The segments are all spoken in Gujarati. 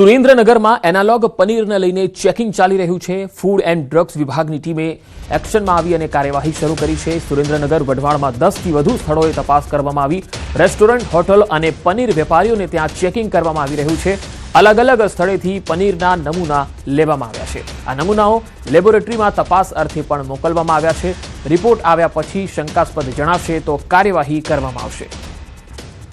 સુરેન્દ્રનગરમાં એનાલોગ પનીરને લઈને ચેકિંગ ચાલી રહ્યું છે। ફૂડ એન્ડ ડ્રગ્સ વિભાગની ટીમે એક્શનમાં આવી અને કાર્યવાહી શરૂ કરી છે। સુરેન્દ્રનગર વઢવાણમાં 10થી વધુ સ્થળોએ તપાસ કરવામાં આવી। રેસ્ટોરન્ટ, હોટલ અને પનીર વેપારીઓને ત્યાં ચેકિંગ કરવામાં આવી રહ્યું છે। અલગ અલગ સ્થળેથી પનીરના નમૂના લેવામાં આવ્યા છે। આ નમૂનાઓ લેબોરેટરીમાં તપાસ અર્થે પણ મોકલવામાં આવ્યા છે। રિપોર્ટ આવ્યા પછી શંકાસ્પદ જણાશે તો કાર્યવાહી કરવામાં આવશે।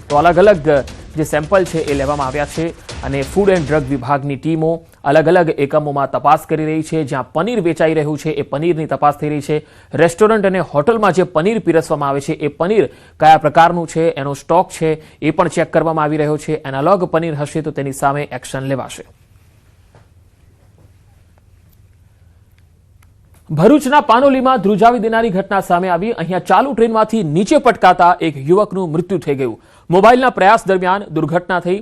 તો અલગ અલગ જે સેમ્પલ છે એ લેવામાં આવ્યા છે અને ફૂડ એન્ડ ડ્રગ વિભાગની ટીમો અલગ અલગ એકમોમાં તપાસ કરી રહી છે। જ્યાં પનીર વેચાઈ રહ્યું છે એ પનીરની તપાસ થઈ રહી છે। રેસ્ટોરન્ટ અને હોટલમાં જે પનીર પીરસવામાં આવે છે એ પનીર કયા પ્રકારનું છે, એનો સ્ટોક છે એ પણ ચેક કરવામાં આવી રહ્યો છે। એનાલોગ પનીર હશે તો તેની સામે એક્શન લેવાશે। ભરૂચના પાનોલીમાં ધ્રુજાવી દેનારી ઘટના સામે આવી। અહીંયા ચાલુ ટ્રેનમાંથી નીચે પટકાતા એક યુવકનું મૃત્યુ થઈ ગયું। મોબાઈલના પ્રયાસ દરમિયાન દુર્ઘટના થઈ।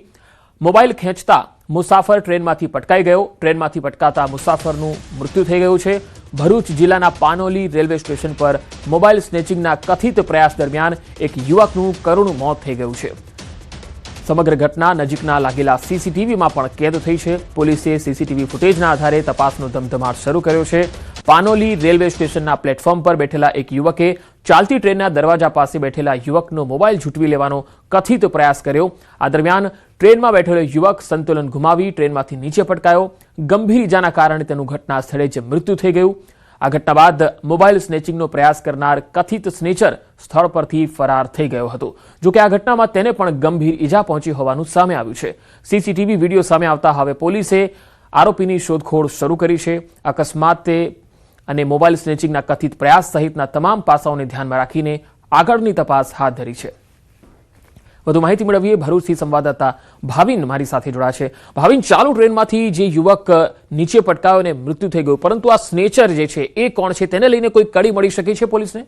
મોબાઈલ ખેંચતા મુસાફર ટ્રેનમાંથી પટકાઈ ગયો। ટ્રેનમાંથી પટકાતા મુસાફરનું મૃત્યુ થઈ ગયું છે। ભરૂચ જિલ્લાના પાનોલી રેલવે સ્ટેશન પર મોબાઈલ સ્નેચિંગના કથિત પ્રયાસ દરમિયાન એક યુવકનું કરુણ મોત થઈ ગયું છે। સમગ્ર ઘટના નજીકના લાગેલા સીસીટીવીમાં પણ કેદ થઈ છે। પોલીસે સીસીટીવી ફૂટેજના આધારે તપાસનો ધમધમાટ શરૂ કર્યો છે। પાનોલી રેલવે સ્ટેશનના પ્લેટફોર્મ પર બેઠેલા એક યુવકે ચાલતી ટ્રેનના દરવાજા પાસે બેઠેલા યુવકનો મોબાઈલ ઝૂંટવી લેવાનો કથિત પ્રયાસ કર્યો। આ દરમિયાન ટ્રેનમાં બેઠેલો યુવક સંતુલન ગુમાવી ટ્રેનમાંથી નીચે પટકાયો। ગંભીર ઇજાના કારણે તેનું ઘટના સ્થળે જ મૃત્યુ થઈ ગયું। આ ઘટના બાદ મોબાઈલ સ્નેચિંગનો પ્રયાસ કરનાર કથિત સ્નેચર સ્થળ પરથી ફરાર થઈ ગયો હતો। જોકે આ ઘટનામાં તેને પણ ગંભીર ઇજા પહોંચી હોવાનું સામે આવ્યું છે। સીસીટીવી વિડીયો સામે આવતા હવે પોલીસે આરોપીની શોધખોળ શરૂ કરી છે। અકસ્માતે અને મોબાઈલ સ્નેચિંગના કથિત પ્રયાસ સહિતના તમામ પાસાઓને ધ્યાનમાં રાખીને આગળની તપાસ હાથ ધરી છે। વધુ માહિતી મેળવીએ ભરૂચથી સંવાદદાતા ભાવિન મારી સાથે જોડાયા છે। ભાવિન, ચાલુ ટ્રેનમાંથી જે યુવક નીચે પટકાયો અને મૃત્યુ થઈ ગયું, પરંતુ આ સ્નેચર જે છે એ કોણ છે, તેને લઈને કોઈ કડી મળી શકે છે પોલીસને?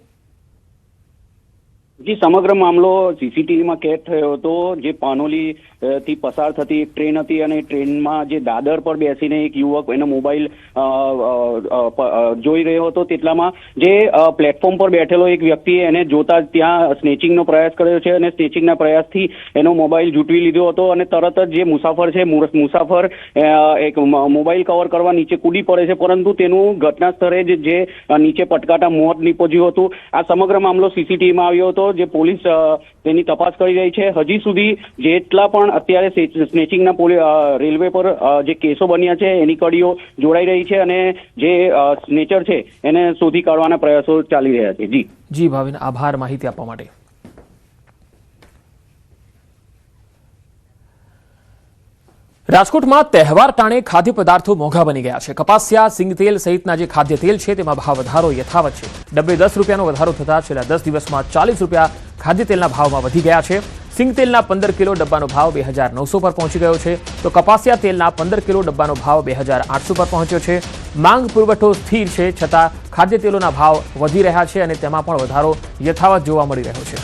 જી, સમગ્ર મામલો સીસીટીવીમાં કેદ થયો હતો। જે પાનોલી થી પસાર થતી એક ટ્રેન હતી અને ટ્રેનમાં જે દાદર પર બેસીને એક યુવક એનો મોબાઈલ જોઈ રહ્યો હતો, તેટલામાં જે પ્લેટફોર્મ પર બેઠેલો એક વ્યક્તિએ એને જોતા ત્યાં સ્નેચિંગનો પ્રયાસ કર્યો છે અને સ્નેચિંગના પ્રયાસથી એનો મોબાઈલ ઝૂંટવી લીધો હતો અને તરત જ જે મુસાફર છે મુસાફર એક મોબાઈલ કવર કરવા નીચે કૂદી પડે છે, પરંતુ તેનું ઘટના સ્થળે જ જે નીચે પટકાતા મોત નીપજ્યું હતું। આ સમગ્ર મામલો સીસીટીવીમાં આવ્યો હતો, જે પોલીસ તેની તપાસ કરી રહી છે। હજી સુધી જેટલા પણ અત્યારે સ્નેચિંગના રેલવે પર જે કેસો બન્યા છે એની કડીઓ જોડાઈ રહી છે અને જે સ્નેચર છે એને શોધી કાઢવાના પ્રયાસો ચાલી રહ્યા છે। જી ભાવિન, આભાર માહિતી આપવા માટે। રાજકોટમાં તહેવાર ટાણે ખાદ્ય પદાર્થો મોંઘા બની ગયા છે। કપાસિયા, સિંગતેલ સહિતના જે ખાદ્ય તેલ છે તેમાં ભાવ વધારો યથાવત છે। ડબ્બે 10 રૂપિયાનો વધારો થતા છેલ્લા 10 દિવસમાં 40 રૂપિયા ખાદ્ય તેલના ભાવમાં વધી ગયા છે। સિંગતેલના 15 કિલો ડબ્બાનો ભાવ 2900 પર પહોંચી ગયો છે, તો કપાસિયા તેલના 15 કિલો ડબ્બાનો ભાવ 2800 પર પહોંચ્યો છે। માંગ પુરવઠો સ્થિર છે, છતાં ખાદ્ય તેલોના ભાવ વધી રહ્યા છે અને તેમાં પણ વધારો યથાવત જોવા મળી રહ્યો છે।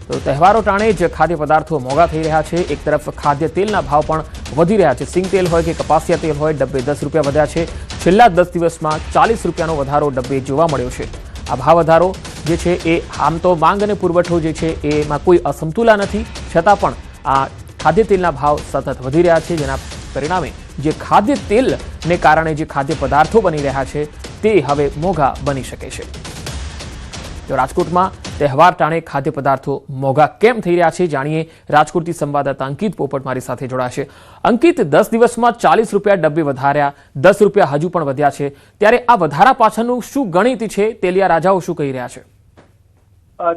તો તહેવારો ટાણે જ ખાદ્ય પદાર્થો મોંઘા થઈ રહ્યા છે। એક તરફ ખાદ્ય તેલના ભાવ પણ વધી રહ્યા છે। સિંગ તેલ હોય કે કપાસિયા તેલ હોય, ડબ્બે 10 રૂપિયા વધ્યા છે। છેલ્લા 10 દિવસમાં 40 રૂપિયાનો વધારો ડબ્બે જોવા મળ્યો છે। આ ભાવ વધારો જે છે એ આમ તો માંગ અને પુરવઠો જે છે એમાં કોઈ અસમતુલા નથી, છતાં પણ આ ખાદ્ય તેલના ભાવ સતત વધી રહ્યા છે, જેના પરિણામે જે ખાદ્ય તેલને કારણે જે ખાદ્ય પદાર્થો બની રહ્યા છે તે હવે મોંઘા બની શકે છે। તો રાજકોટમાં તહેવાર ટાણે ખાદ્ય પદાર્થો મોંઘા કેમ થઈ રહ્યા છે, જાણીએ। રાજકોટથી સંવાદદાતા અંકિત પોપટ મારી સાથે જોડાશે। અંકિત, 10 દિવસમાં 40 રૂપિયા ડબ્બે વધાર્યા, 10 રૂપિયા હજુ પણ વધ્યા છે, ત્યારે આ વધારા પાછળનું શું ગણિત છે? તેલિયા રાજાઓ શું કહી રહ્યા છે?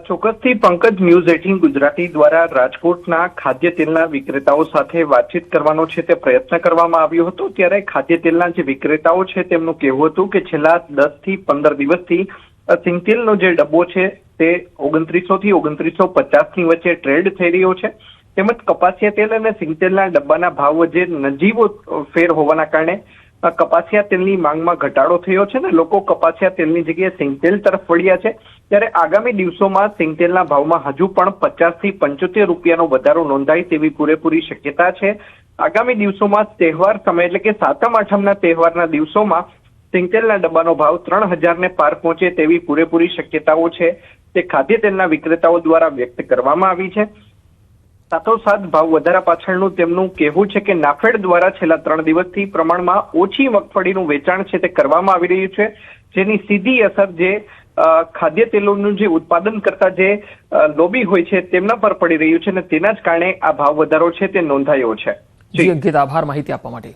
ચોક્કસથી પંકજ, ન્યૂઝ 18 ગુજરાતી દ્વારા રાજકોટના ખાદ્ય તેલના વિક્રેતાઓ સાથે વાતચીત કરવાનો છે તે પ્રયત્ન કરવામાં આવ્યો હતો। ત્યારે ખાદ્ય તેલના જે વિક્રેતાઓ છે તેમનું કહેવું હતું કે છેલ્લા 10 થી 15 દિવસથી સિંગતેલનો જે ડબ્બો છે તે 2900 થી 2950 ની વચ્ચે ટ્રેડ થઈ રહ્યો છે। તેમજ કપાસિયા તેલ અને સિંગતેલના ડબ્બાના ભાવ વચ્ચે નજીવો ફેર હોવાના કારણે કપાસિયા તેલની માંગમાં ઘટાડો થયો છે ને લોકો કપાસિયા તેલની જગ્યાએ સિંગતેલ તરફ વળ્યા છે। ત્યારે આગામી દિવસોમાં સિંગતેલના ભાવમાં હજુ પણ 50 થી 75 રૂપિયાનો વધારો નોંધાય તેવી પૂરેપૂરી શક્યતા છે। આગામી દિવસોમાં તહેવાર સમય એટલે કે સાતમ આઠમના તહેવારના દિવસોમાં સિંગતેલના ડબ્બાનો ભાવ 3000 ને પાર પહોંચે તેવી પૂરેપૂરી શક્યતાઓ છે તે ખાદ્ય તેલના વિક્રેતાઓ દ્વારા વ્યક્ત કરવામાં આવી છે। સાથોસાથ ભાવ વધારા પાછળનું તેમનું કહેવું છે કે નાફેડ દ્વારા છેલ્લા 3 દિવસથી પ્રમાણમાં ઓછી મગફળીનું વેચાણ છે તે કરવામાં આવી રહ્યું છે, જેની સીધી અસર જે ખાદ્ય તેલોનું જે ઉત્પાદન કરતા જે લોબી હોય છે તેમના પર પડી રહ્યું છે અને તેના જ કારણે આ ભાવ વધારો છે તે નોંધાયો છે. જી અંકિત, આભાર માહિતી આપવા માટે.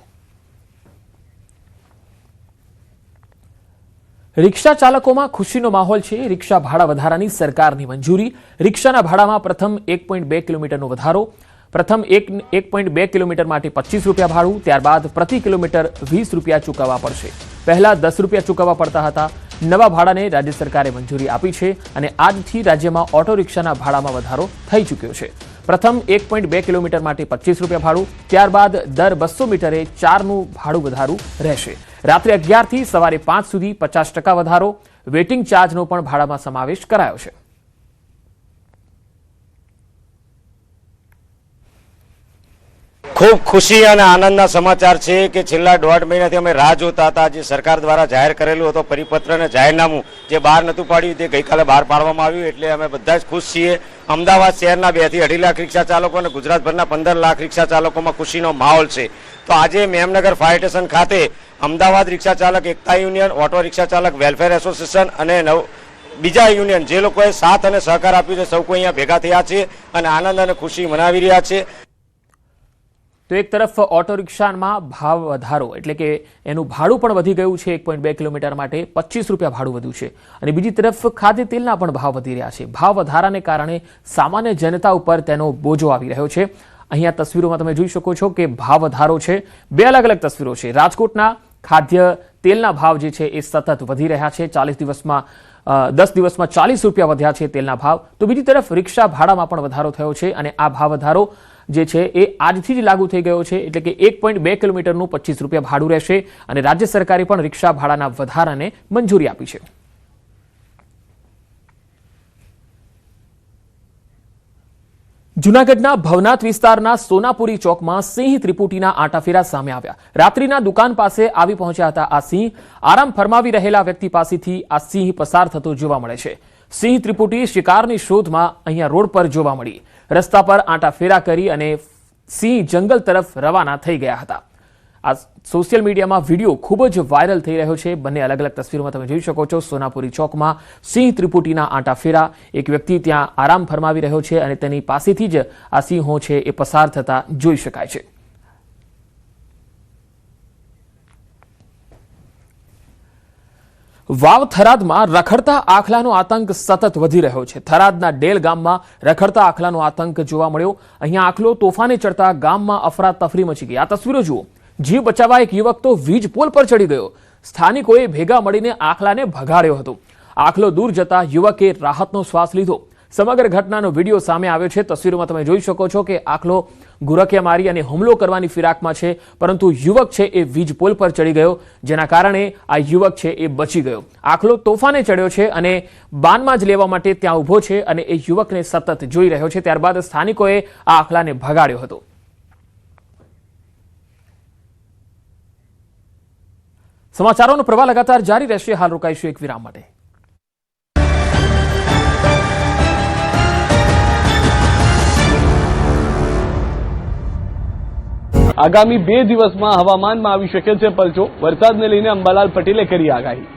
રિક્ષા ચાલકોમાં ખુશીનો માહોલ છે. રિક્ષા ભાડા વધારાની સરકારની મંજૂરી. રિક્ષાના ભાડામાં પ્રથમ 1.2 કિલોમીટરનો વધારો. પ્રથમ 1.2 કિલોમીટર માટે 25 રૂપિયા ભાડું, ત્યારબાદ પ્રતિ કિલોમીટર 20 રૂપિયા ચૂકવવા પડશે. પહેલા 10 રૂપિયા ચૂકવવા પડતા હતા. નવા ભાડાને રાજ્ય સરકારે મંજૂરી આપી છે અને આજથી રાજ્યમાં ઓટો રિક્ષાના ભાડામાં વધારો થઈ ચૂક્યો છે. પ્રથમ 1.2 કિલોમીટર માટે 25 રૂપિયા ભાડું, ત્યારબાદ દર 200 મીટરે 4નું ભાડું વધારું રહેશે. રાત્રે 11 થી સવારે 5 સુધી 50% વધારો. વેઇટિંગ ચાર્જનો પણ ભાડામાં સમાવેશ કરાયો છે. ખૂબ ખુશી અને આનંદના સમાચાર છે કે છેલ્લા 1.5 મહિનાથી અમે રાહ જોતા હતા. જે સરકાર દ્વારા જાહેર કરેલું હતો પરિપત્ર અને જાહેરનામું જે બહાર નહોતું પાડ્યું તે ગઈકાલે બહાર પાડવામાં આવ્યું, એટલે અમે બધા જ ખુશ છીએ. અમદાવાદ શહેરના 2 થી 2.5 લાખ રિક્ષા ચાલકો અને ગુજરાતભરના 15 લાખ રિક્ષા ચાલકોમાં ખુશીનો માહોલ છે. તો આજે મેમનગર ફાયર સ્ટેશન ખાતે અમદાવાદ રિક્ષા ચાલક એકતા યુનિયન, ઓટો રિક્ષા ચાલક વેલફેર એસોસિએશન અને બીજા યુનિયન જે લોકોએ સાથ અને સહકાર આપ્યું છે, સૌ કોઈ અહીંયા ભેગા થયા છે અને આનંદ અને ખુશી મનાવી રહ્યા છે. તો એક તરફ ઓટો રિક્ષામાં ભાવ વધારો એટલે કે એનું ભાડું પણ વધી ગયું છે. 1.2 કિલોમીટર માટે 25 રૂપિયા ભાડું વધ્યું છે અને બીજી તરફ ખાદ્ય તેલના પણ ભાવ વધી રહ્યા છે. ભાવ વધારાને કારણે સામાન્ય જનતા ઉપર તેનો બોજો આવી રહ્યો છે. અહીંયા તસવીરોમાં તમે જોઈ શકો છો કે ભાવ વધારો છે. 2 અલગ અલગ તસવીરો છે. રાજકોટના ખાદ્ય તેલના ભાવ જે છે એ સતત વધી રહ્યા છે. 10 દિવસમાં 40 રૂપિયા વધ્યા છે તેલના ભાવ. તો બીજી તરફ રિક્ષા ભાડામાં પણ વધારો થયો છે અને આ ભાવ વધારો જે છે એ આજથી જ લાગુ થઈ ગયો છે. એટલે કે 1.2 કિલોમીટરનું 25 રૂપિયા ભાડું રહેશે અને રાજ્ય સરકારે પણ રિક્ષા ભાડાના વધારાને મંજૂરી આપી છે. જૂનાગઢના ભવનાથ વિસ્તારના સોનાપુરી ચોકમાં સિંહ ત્રિપુટીના આંટાફેરા સામે આવ્યા. રાત્રિના દુકાન પાસે આવી પહોંચ્યા હતા આ સિંહ. આરામ ફરમાવી રહેલા વ્યક્તિ પાસેથી આ સિંહ પસાર થતો જોવા મળે છે. સિંહ ત્રિપુટી શિકારની શોધમાં અહીંયા રોડ પર જોવા મળી. રસ્તા પર આંટાફેરા કરી અને સિંહ જંગલ તરફ રવાના થઈ ગયા હતા. આ સોશિયલ મીડિયામાં વિડીયો ખૂબ જ વાયરલ થઈ રહ્યો છે. બંને અલગ અલગ તસવીરોમાં તમે જોઈ શકો છો. સોનાપુરી ચોકમાં સિંહ ત્રિપુટીના આંટાફેરા. એક વ્યક્તિ ત્યાં આરામ ફરમાવી રહ્યો છે અને તેની પાસેથી જ આ સિંહો છે એ પસાર થતા જોઈ શકાય છે. વાવ થરાદમાં રખડતા આખલાનો આતંક સતત વધી રહ્યો છે. થરાદના ડેલ ગામમાં રખડતા આખલાનો આતંક જોવા મળ્યો. અહીંયા આખલો તોફાને ચડતા ગામમાં અફરાતફરી મચી ગઈ. આ તસવીરો જુઓ. જીવ બચાવવા એક યુવક તો વીજ પોલ પર ચડી ગયો. સ્થાનિકોએ ભેગા મળીને આખલાને ભગાડ્યો હતો. આખલો દૂર જતા યુવકે રાહતનો શ્વાસ લીધો. સમગ્ર ઘટનાનો વિડીયો સામે આવ્યો છે. તસવીરોમાં તમે જોઈ શકો છો કે આખલો ગુરકિયા મારી અને હુમલો કરવાની ફિરાકમાં છે, પરંતુ યુવક છે એ વીજ પોલ પર ચડી ગયો, જેના કારણે આ યુવક છે એ બચી ગયો. આખલો તોફાને ચડ્યો છે અને બાનમાં જ લેવા માટે ત્યાં ઊભો છે અને એ યુવકને સતત જોઈ રહ્યો છે. ત્યારબાદ સ્થાનિકોએ આ આખલાને ભગાડ્યો હતો. સમાચારોનો પ્રવાહ લગાતાર જારી રહેશે. હાલ રોકાઈશું એક વિરામ માટે. આગામી 2 દિવસમાં હવામાનમાં આવી શકે છે પલટો. વરસાદને લઈને અંબાલાલ પટેલે કરી આગાહી.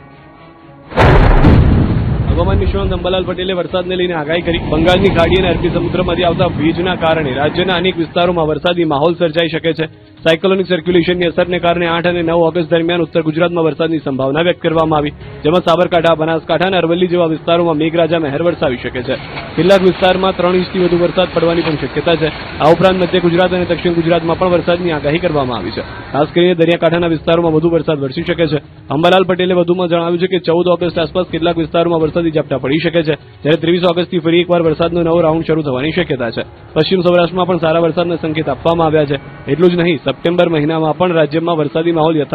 હવામાન નિષ્ણાત અંબાલાલ પટેલે વરસાદને લઈને આગાહી કરી. બંગાળની ખાડી અને અરબી સમુદ્રમાંથી આવતા ભેજના કારણે રાજ્યના અનેક વિસ્તારોમાં વરસાદી માહોલ સર્જાઈ શકે છે. સાયક્લોનિક સર્ક્યુલેશનની અસરને કારણે 8 અને 9 ઓગસ્ટ દરમિયાન ઉત્તર ગુજરાતમાં વરસાદની સંભાવના વ્યક્ત કરવામાં આવી, જેમાં સાબરકાંઠા, બનાસકાંઠા અને અરવલ્લી જેવા વિસ્તારોમાં મેઘરાજા મહેર વરસાવી શકે છે. કેટલાક વિસ્તારમાં 3 ઇંચથી વધુ વરસાદ પડવાની પણ શક્યતા છે. આ ઉપરાંત મધ્ય ગુજરાત અને દક્ષિણ ગુજરાતમાં પણ વરસાદની આગાહી કરવામાં આવી છે. ખાસ કરીને દરિયાકાંઠાના વિસ્તારોમાં વધુ વરસાદ વરસી શકે છે. અંબાલાલ પટેલે વધુમાં જણાવ્યું છે કે 14 ઓગસ્ટ આસપાસ કેટલાક વિસ્તારોમાં વરસાદી ઝાપટા પડી શકે છે, જ્યારે 23 ઓગસ્ટથી ફરી એકવાર વરસાદનો નવો રાઉન્ડ શરૂ થવાની શક્યતા છે. પશ્ચિમ સૌરાષ્ટ્રમાં પણ સારા વરસાદના સંકેત આપવામાં આવ્યા છે. એટલું જ નહીં, સપ્ટેમ્બર મહિનામાં પણ રાજ્યમાં વરસાદી માહોલ